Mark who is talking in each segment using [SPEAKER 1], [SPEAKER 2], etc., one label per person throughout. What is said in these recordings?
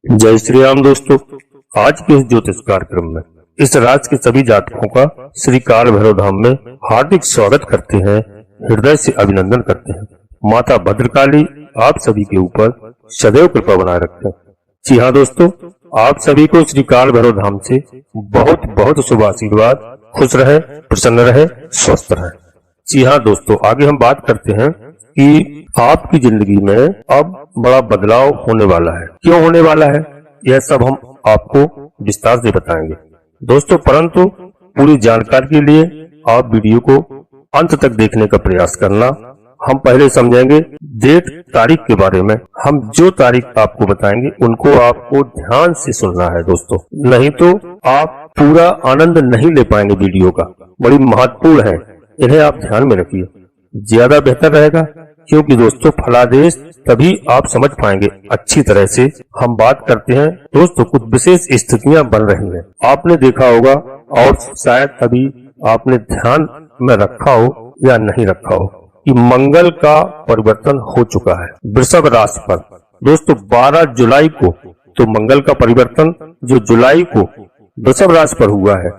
[SPEAKER 1] जय श्री राम दोस्तों। आज के इस ज्योतिष कार्यक्रम में इस राशि के सभी जातकों का श्री काल भैरव धाम में हार्दिक स्वागत करते हैं, हृदय से अभिनंदन करते हैं। माता भद्रकाली आप सभी के ऊपर सदैव कृपा बनाए रखें। जी हाँ दोस्तों, आप सभी को श्री काल भैरव धाम से बहुत बहुत शुभ आशीर्वाद। खुश रहे, प्रसन्न रहे, स्वस्थ रहे। जी हाँ दोस्तों, आगे हम बात करते हैं कि आपकी जिंदगी में अब बड़ा बदलाव होने वाला है। क्यों होने वाला है, यह सब हम आपको विस्तार से बताएंगे दोस्तों। परंतु पूरी जानकारी के लिए आप वीडियो को अंत तक देखने का प्रयास करना। हम पहले समझेंगे डेट तारीख के बारे में। हम जो तारीख आपको बताएंगे उनको आपको ध्यान से सुनना है दोस्तों, नहीं तो आप पूरा आनंद नहीं ले पाएंगे। वीडियो का बड़ी महत्वपूर्ण है, इन्हें आप ध्यान में रखिए, ज्यादा बेहतर रहेगा। क्योंकि दोस्तों फलादेश तभी आप समझ पाएंगे अच्छी तरह से। हम बात करते हैं दोस्तों, कुछ विशेष स्थितियां बन रही हैं, आपने देखा होगा और शायद अभी आपने ध्यान में रखा हो या नहीं रखा हो कि मंगल का परिवर्तन हो चुका है वृषभ राशि पर दोस्तों। 12 जुलाई को तो मंगल का परिवर्तन जो जुलाई को वृषभ राशि पर हुआ है,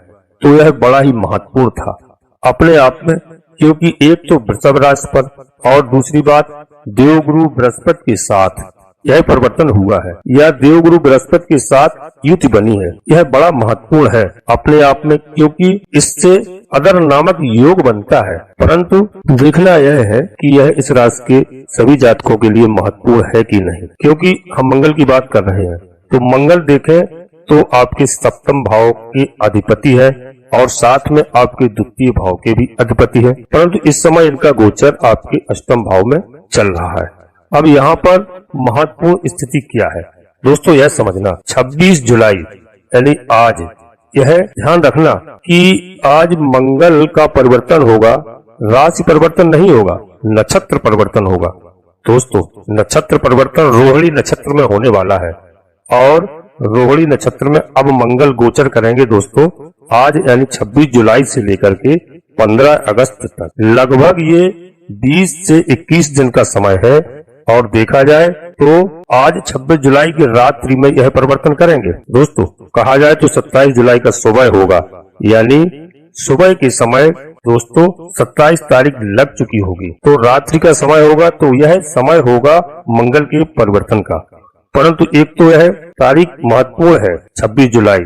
[SPEAKER 1] तो यह बड़ा ही महत्वपूर्ण था अपने आप में। क्योंकि एक तो वृषभ राशि पर और दूसरी बात देवगुरु बृहस्पति के साथ यह परिवर्तन हुआ है, या देवगुरु बृहस्पति के साथ युति बनी है। यह बड़ा महत्वपूर्ण है अपने आप में, क्योंकि इससे अदर नामक योग बनता है। परंतु देखना यह है कि यह इस राशि के सभी जातकों के लिए महत्वपूर्ण है कि नहीं। क्योंकि हम मंगल की बात कर रहे हैं, तो मंगल देखें तो आपके सप्तम भाव के अधिपति है और साथ में आपके द्वितीय भाव के भी अधिपति है। परंतु इस समय इनका गोचर आपके अष्टम भाव में चल रहा है। अब यहाँ पर महत्वपूर्ण स्थिति क्या है दोस्तों, यह समझना 26 जुलाई यानी आज, यह ध्यान रखना कि आज मंगल का परिवर्तन होगा। राशि परिवर्तन नहीं होगा, नक्षत्र परिवर्तन होगा दोस्तों। नक्षत्र परिवर्तन रोहिणी नक्षत्र में होने वाला है और रोहिणी नक्षत्र में अब मंगल गोचर करेंगे दोस्तों आज, यानी 26 जुलाई से लेकर के 15 अगस्त तक। लगभग ये 20 से 21 दिन का समय है। और देखा जाए तो आज 26 जुलाई की रात्रि में यह परिवर्तन करेंगे दोस्तों। कहा जाए तो 27 जुलाई का सुबह होगा, यानी सुबह के समय दोस्तों 27 तारीख लग चुकी होगी, तो रात्रि का समय होगा। तो यह समय होगा मंगल के परिवर्तन का। परंतु एक तो यह तारीख महत्वपूर्ण है 26 जुलाई।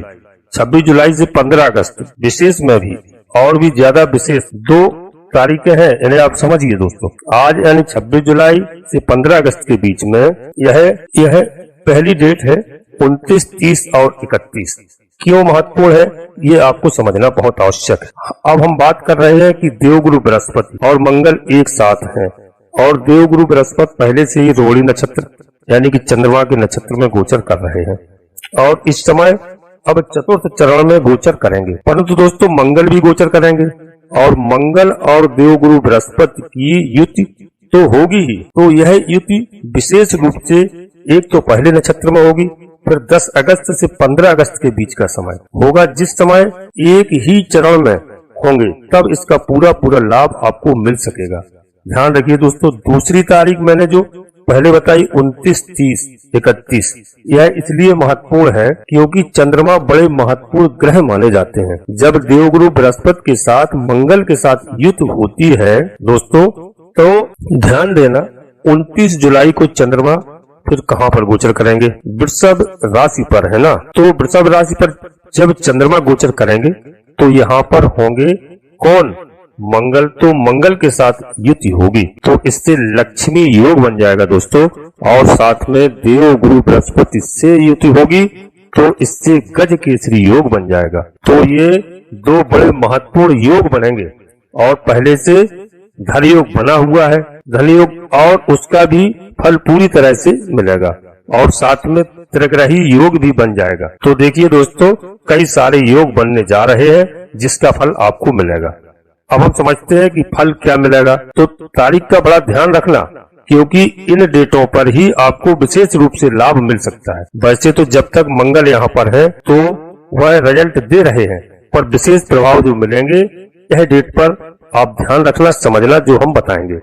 [SPEAKER 1] 26 जुलाई से 15 अगस्त विशेष में भी और भी ज्यादा विशेष 2 तारीखें हैं, इन्हें आप समझिए दोस्तों। आज यानी 26 जुलाई से 15 अगस्त के बीच में यह पहली डेट है 29, 30 और 31। क्यों महत्वपूर्ण है ये आपको समझना बहुत आवश्यक है। अब हम बात कर रहे हैं कि देवगुरु बृहस्पति और मंगल एक साथ हैं, और देवगुरु बृहस्पति पहले से ही रोहिणी नक्षत्र यानी कि चंद्रमा के नक्षत्र में गोचर कर रहे हैं और इस समय अब चतुर्थ चरण में गोचर करेंगे। परंतु दोस्तों मंगल भी गोचर करेंगे और मंगल और देवगुरु बृहस्पति की युति तो होगी ही। तो यह युति विशेष रूप से एक तो पहले नक्षत्र में होगी, फिर 10 अगस्त से 15 अगस्त के बीच का समय होगा, जिस समय एक ही चरण में होंगे, तब इसका पूरा लाभ आपको मिल सकेगा। ध्यान रखिए दोस्तों, दूसरी तारीख मैंने जो पहले बताई 29, 30, 31, यह इसलिए महत्वपूर्ण है क्योंकि चंद्रमा बड़े महत्वपूर्ण ग्रह माने जाते हैं। जब देवगुरु बृहस्पति के साथ मंगल के साथ युति होती है दोस्तों, तो ध्यान देना 29 जुलाई को चंद्रमा फिर कहाँ पर गोचर करेंगे, वृषभ राशि पर, है ना। तो वृषभ राशि पर जब चंद्रमा गोचर करेंगे तो यहाँ पर होंगे कौन, मंगल। तो मंगल के साथ युति होगी, तो इससे लक्ष्मी योग बन जाएगा दोस्तों। और साथ में देव गुरु बृहस्पति से युति होगी तो इससे गज केसरी योग बन जाएगा। तो ये 2 बड़े महत्वपूर्ण योग बनेंगे। और पहले से धन योग बना हुआ है, धन योग, और उसका भी फल पूरी तरह से मिलेगा। और साथ में त्रिग्रही योग भी बन जाएगा। तो देखिए दोस्तों, कई सारे योग बनने जा रहे हैं जिसका फल आपको मिलेगा। अब हम समझते हैं कि फल क्या मिलेगा। तो तारीख का बड़ा ध्यान रखना, क्योंकि इन डेटों पर ही आपको विशेष रूप से लाभ मिल सकता है। वैसे तो जब तक मंगल यहाँ पर है तो वह रिजल्ट दे रहे हैं, पर विशेष प्रभाव जो मिलेंगे यह डेट पर आप ध्यान रखना, समझना जो हम बताएंगे।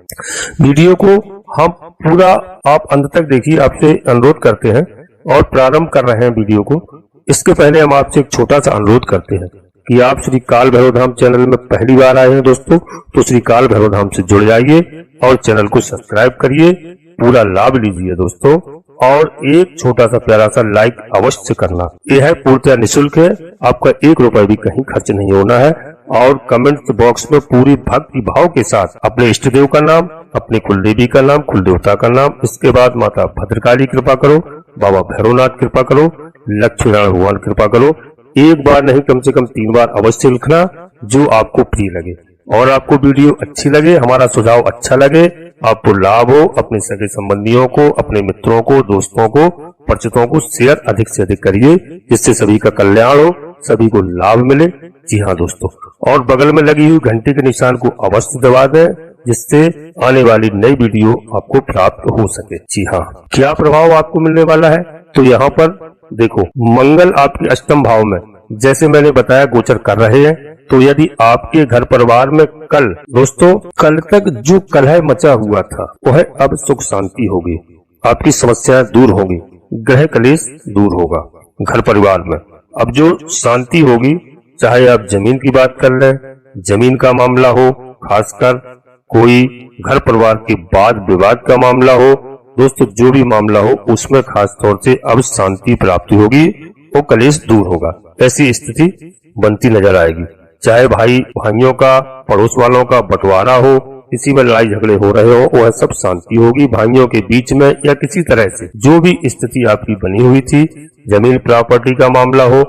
[SPEAKER 1] वीडियो को हम पूरा आप अंत तक देखिए, आपसे अनुरोध करते हैं। और प्रारंभ कर रहे हैं वीडियो को। इसके पहले हम आपसे एक छोटा सा अनुरोध करते हैं कि आप श्री काल भैरव धाम चैनल में पहली बार आए हैं दोस्तों, तो श्री काल भैरव धाम से जुड़ जाइए और चैनल को सब्सक्राइब करिए, पूरा लाभ लीजिए दोस्तों, और एक छोटा सा प्यारा सा लाइक अवश्य करना। यह है पूर्णतः निःशुल्क है, आपका 1 रुपए भी कहीं खर्च नहीं होना है। और कमेंट बॉक्स में पूरी भक्ति भाव के साथ अपने इष्ट देव का नाम, अपनी कुल देवी का नाम, कुल देवता का नाम, इसके बाद माता भद्रकाली कृपा करो, बाबा भैरवनाथ कृपा करो, लक्ष्मी नारायण भगवान कृपा करो। एक बार नहीं कम से कम 3 बार अवश्य लिखना जो आपको प्रिय लगे। और आपको वीडियो अच्छी लगे, हमारा सुझाव अच्छा लगे, आपको लाभ हो, अपने सगे संबंधियों को, अपने मित्रों को, दोस्तों को, परिचितों को शेयर अधिक से अधिक करिए, जिससे सभी का कल्याण हो, सभी को लाभ मिले। जी हाँ दोस्तों, और बगल में लगी हुई घंटी के निशान को अवश्य दबा दें, जिससे आने वाली नई वीडियो आपको प्राप्त हो सके। जी हाँ, क्या प्रभाव आपको मिलने वाला है, तो यहाँ पर देखो, मंगल आपके अष्टम भाव में जैसे मैंने बताया गोचर कर रहे हैं। तो यदि आपके घर परिवार में कल तक जो कलह मचा हुआ था वह अब सुख शांति होगी, आपकी समस्याएं दूर होगी, ग्रह कलेश दूर होगा। घर परिवार में अब जो शांति होगी, चाहे आप जमीन की बात कर लें, जमीन का मामला हो, खासकर कोई घर परिवार के वाद विवाद का मामला हो दोस्तों, जो भी मामला हो उसमें खास तौर से अब शांति प्राप्ति होगी, वो कलेश दूर होगा। ऐसी स्थिति बनती नजर आएगी। चाहे भाई भाइयों का, पड़ोस वालों का बंटवारा हो, किसी में लड़ाई झगड़े हो रहे हो, वह सब शांति होगी भाइयों के बीच में, या किसी तरह से जो भी स्थिति आपकी बनी हुई थी, जमीन प्रॉपर्टी का मामला हो,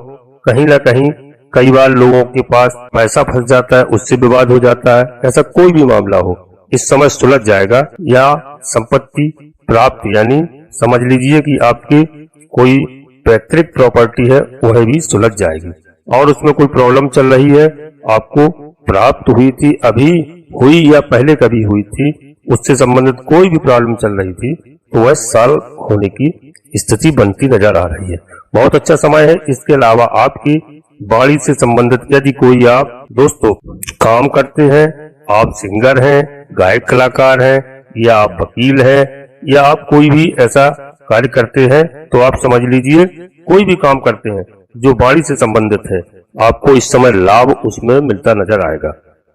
[SPEAKER 1] कहीं न कहीं कई बार लोगों के पास पैसा फंस जाता है, उससे विवाद हो जाता है, ऐसा कोई भी मामला हो इस समय सुलझ जाएगा। या संपत्ति प्राप्त, यानी समझ लीजिए कि आपकी कोई पैतृक प्रॉपर्टी है वह भी सुलझ जाएगी। और उसमें कोई प्रॉब्लम चल रही है, आपको प्राप्त हुई थी, अभी हुई या पहले कभी हुई थी, उससे संबंधित कोई भी प्रॉब्लम चल रही थी, तो वह सॉल्व होने की स्थिति बनती नजर आ रही है। बहुत अच्छा समय है। इसके अलावा आपकी वाणी से संबंधित यदि कोई आप दोस्तों काम करते हैं, आप सिंगर हैं, गायक कलाकार हैं, या आप वकील हैं, या आप कोई भी ऐसा कार्य करते हैं, तो आप समझ लीजिए कोई भी काम करते हैं जो वाणी से संबंधित है, आपको इस समय लाभ उसमें मिलता नजर आएगा।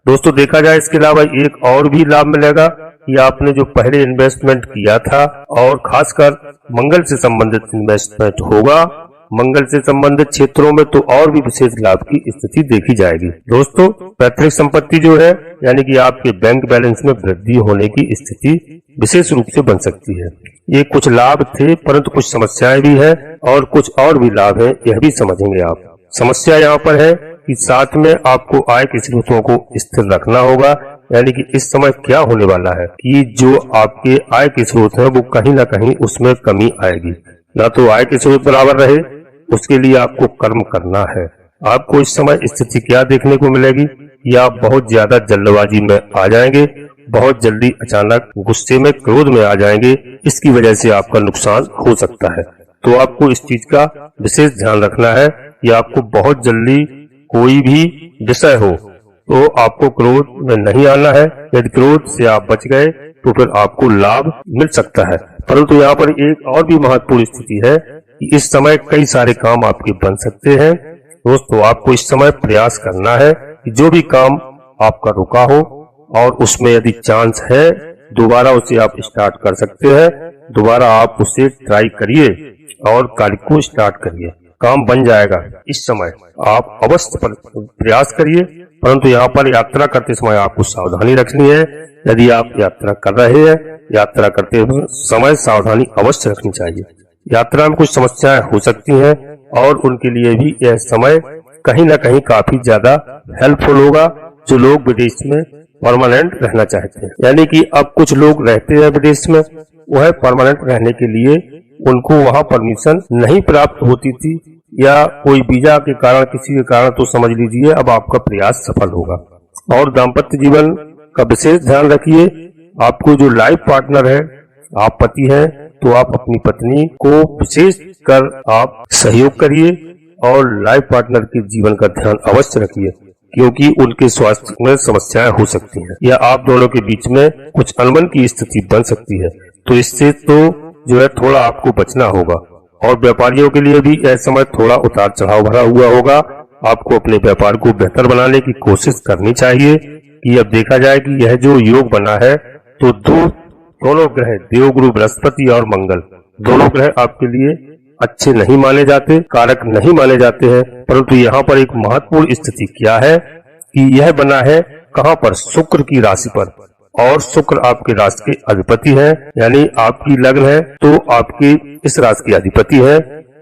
[SPEAKER 1] दोस्तों देखा जाए इसके अलावा एक और भी लाभ मिलेगा कि आपने जो पहले इन्वेस्टमेंट किया था, और खासकर मंगल से संबंधित इन्वेस्टमेंट होगा, मंगल से संबंधित क्षेत्रों में तो और भी विशेष लाभ की स्थिति देखी जाएगी। दोस्तों पैतृक संपत्ति जो है, यानी कि आपके बैंक बैलेंस में वृद्धि होने की स्थिति विशेष रूप से बन सकती है। ये कुछ लाभ थे, परंतु कुछ समस्याएं भी है और कुछ और भी लाभ है, यह भी समझेंगे आप। समस्या यहाँ पर है कि साथ में आपको आय के स्रोतों को स्थिर रखना होगा, यानी कि इस समय क्या होने वाला है कि जो आपके आय के स्रोत है वो कहीं ना कहीं उसमें कमी आएगी। ना तो आय के स्रोत बराबर रहे, उसके लिए आपको कर्म करना है। आपको इस समय स्थिति क्या देखने को मिलेगी कि आप बहुत ज्यादा जल्दबाजी में आ जाएंगे, बहुत जल्दी अचानक गुस्से में, क्रोध में आ जाएंगे, इसकी वजह से आपका नुकसान हो सकता है। तो आपको इस चीज का विशेष ध्यान रखना है कि आपको बहुत जल्दी कोई भी विषय हो तो आपको क्रोध में नहीं आना है। यदि क्रोध से आप बच गए तो फिर आपको लाभ मिल सकता है। परंतु यहाँ पर एक और भी महत्वपूर्ण स्थिति है कि इस समय कई सारे काम आपके बन सकते हैं। दोस्तों आपको इस समय प्रयास करना है कि जो भी काम आपका रुका हो और उसमें यदि चांस है दोबारा उसे आप स्टार्ट कर सकते हैं, दोबारा आप उसे ट्राई करिए और कार्य को स्टार्ट करिए, काम बन जाएगा। इस समय आप अवश्य प्रयास करिए। परंतु यहाँ पर यात्रा करते समय आपको सावधानी रखनी है। यदि आप यात्रा कर रहे हैं, यात्रा करते हुए समय सावधानी अवश्य रखनी चाहिए। यात्रा में कुछ समस्याएं हो सकती हैं और उनके लिए भी यह समय कहीं ना कहीं काफी ज्यादा हेल्पफुल होगा। जो लोग विदेश में परमानेंट रहना चाहते हैं, यानी कि अब कुछ लोग रहते हैं विदेश में, वह परमानेंट रहने के लिए उनको वहां परमिशन नहीं प्राप्त होती थी, या कोई वीजा के कारण, किसी के कारण, तो समझ लीजिए अब आपका प्रयास सफल होगा। और दाम्पत्य जीवन का विशेष ध्यान रखिए। आपको जो लाइफ पार्टनर है, आप पति हैं, तो आप अपनी पत्नी को विशेष कर आप सहयोग करिए और लाइफ पार्टनर के जीवन का ध्यान अवश्य रखिए, क्योंकि उनके स्वास्थ्य में समस्याएं हो सकती हैं, या आप दोनों के बीच में कुछ अनबन की स्थिति बन सकती है। तो इससे तो जो है थोड़ा आपको बचना होगा। और व्यापारियों के लिए भी यह समय थोड़ा उतार चढ़ाव भरा हुआ होगा। आपको अपने व्यापार को बेहतर बनाने की कोशिश करनी चाहिए कि अब देखा जाए कि यह जो योग बना है तो दोनों ग्रह देवगुरु बृहस्पति और मंगल दोनों ग्रह आपके लिए अच्छे नहीं माने जाते, कारक नहीं माने जाते हैं। परंतु यहाँ पर एक महत्वपूर्ण स्थिति क्या है कि यह बना है कहाँ पर, शुक्र की राशि पर, और शुक्र आपके राशि के अधिपति है, यानी आपकी लग्न है तो आपकी इस राशि के अधिपति है।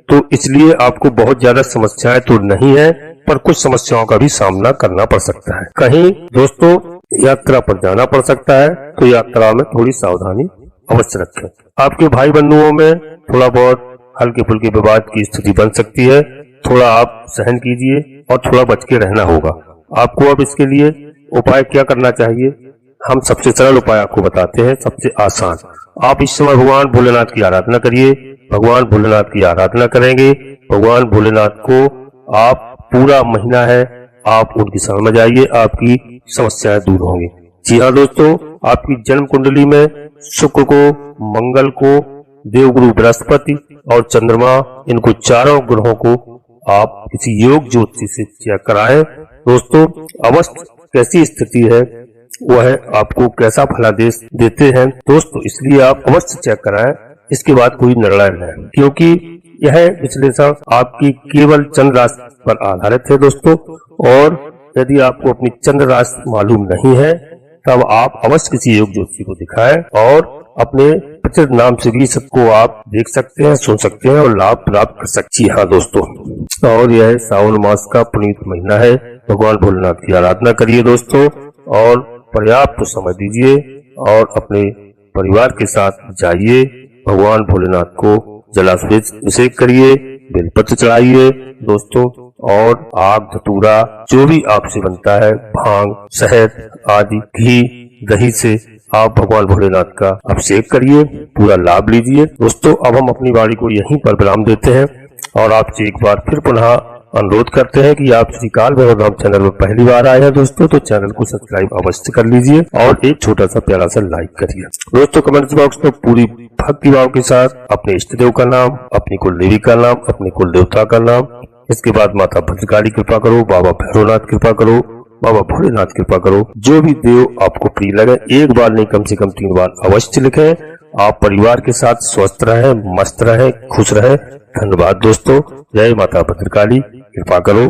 [SPEAKER 1] तो इसलिए आपको बहुत ज्यादा समस्याएं तो नहीं है, पर कुछ समस्याओं का भी सामना करना पड़ सकता है। कहीं दोस्तों यात्रा पर जाना पड़ सकता है, तो यात्रा में थोड़ी सावधानी अवश्य रखें। आपके भाई बंधुओं में थोड़ा बहुत हल्के फुल्के विवाद की स्थिति बन सकती है, थोड़ा आप सहन कीजिए और थोड़ा बच के रहना होगा। आपको अब इसके लिए उपाय क्या करना चाहिए, हम सबसे सरल उपाय आपको बताते हैं, सबसे आसान। आप इस समय भगवान भोलेनाथ की आराधना करिए। भगवान भोलेनाथ की आराधना करेंगे, भगवान भोलेनाथ को आप पूरा महीना है आप उनकी शरण में जाइए, आपकी समस्याएं दूर होंगी। जी हाँ दोस्तों, आपकी जन्म कुंडली में शुक्र को, मंगल को, देवगुरु बृहस्पति और चंद्रमा, इनको चारों ग्रहों को आप किसी योग ज्योतिषी से चेक कराएं। दोस्तों अवश्य कैसी स्थिति है वह आपको कैसा फलादेश देते हैं दोस्तों, इसलिए आप अवश्य चेक कराएं, इसके बाद कोई निर्णय लें, क्योंकि यह विश्लेषण आपकी केवल चंद्र राशि पर आधारित है दोस्तों। और यदि आपको अपनी चंद्र राशि मालूम नहीं है तब आप अवश्य किसी योग ज्योतिषी को दिखाएं और अपने प्रचलित नाम से भी सबको आप देख सकते हैं, सुन सकते हैं और लाभ प्राप्त कर सकती है। हाँ दोस्तों, और यह सावन मास का पुनीत महीना है, भगवान भोलेनाथ की आराधना करिए दोस्तों और पर्याप्त समय दीजिए और अपने परिवार के साथ जाइए, भगवान भोलेनाथ को जलाभिषेक करिए, बेलपत्र चढ़ाइए दोस्तों, और आग धतूरा जो भी आपसे बनता है, भांग, शहद आदि, घी, दही से आप भगवान भोलेनाथ का अभिषेक करिए, पूरा लाभ लीजिए दोस्तों। अब हम अपनी वाणी को यहीं पर विराम देते हैं और आपसे एक बार फिर पुनः अनुरोध करते हैं कि आप श्री काल भैरव धाम चैनल में पहली बार आए हैं दोस्तों, तो चैनल को सब्सक्राइब अवश्य कर लीजिए और एक छोटा सा प्यारा सा लाइक करिए दोस्तों। कमेंट बॉक्स में पूरी भक्ति भाव के साथ अपने इष्ट देव का नाम, अपनी कुल देवी का नाम, अपने कुल देवता का नाम, इसके बाद माता भद्रकाली कृपा करो, बाबा भैरवनाथ कृपा करो, बाबा भोलेनाथ कृपा करो, जो भी देव आपको प्रिय लगे एक बार नहीं कम से कम 3 बार अवश्य लिखें। आप परिवार के साथ स्वस्थ रहें, मस्त रहें, खुश रहें। धन्यवाद दोस्तों। जय माता भद्रकाली, कृपा करो।